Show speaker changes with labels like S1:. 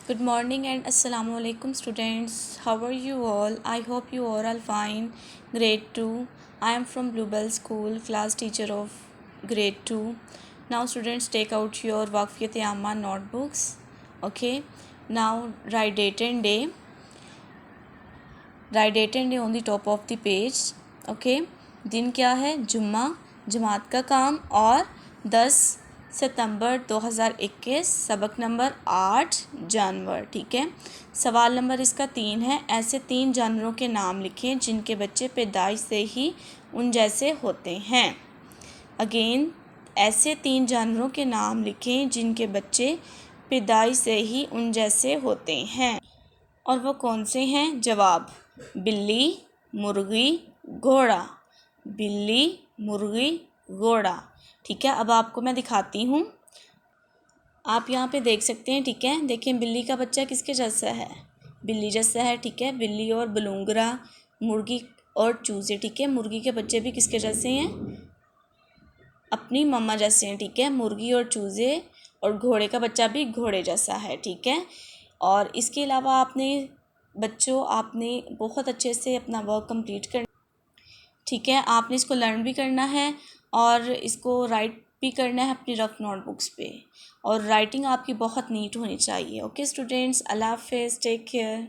S1: Good morning and assalamu alaikum students. How are you all? I hope you are all fine. Grade 2. I am from Bluebell School, class teacher of grade 2. Now students, take out your Waqfiyat Amma notebooks. Okay. Now write date and day. Write date and day on the top of the page. Okay. दिन क्या है? जुम्मा, जमात का काम और 10 सितंबर 2021, सबक number 8 जानवर। ठीक है। सवाल नंबर इसका 3 है। ऐसे 3 जानवरों के नाम लिखें जिनके बच्चे पैदाइश से ही उन जैसे होते हैं। अगेन, ऐसे 3 जानवरों के नाम लिखें जिनके बच्चे पैदाइश से ही उन जैसे होते हैं। और वो कौन से हैं? जवाब: बिल्ली, मुर्गी, घोड़ा। बिल्ली, मुर्गी, घोड़ा। ठीक है। अब आपको मैं दिखाती हूँ। आप यहाँ पे देख सकते हैं। ठीक है। देखिए, बिल्ली का बच्चा किसके जैसा है? बिल्ली जैसा है। ठीक है। बिल्ली और बलूंगरा, मुर्गी और चूजे। ठीक है। मुर्गी के बच्चे भी किसके जैसे हैं? अपनी मम्मा जैसे हैं। ठीक है। मुर्गी और चूजे, और घोड़े का बच्चा भी घोड़े जैसा है। ठीक है। और इसके अलावा आपने बहुत अच्छे से अपना वर्क कंप्लीट करना। ठीक है। आपने इसको लर्न भी करना है और इसको राइट भी करना है अपनी रफ नोटबुक्स पे। और राइटिंग आपकी बहुत नीट होनी चाहिए। ओके स्टूडेंट्स, अल्लाह हाफिज़, टेक केयर।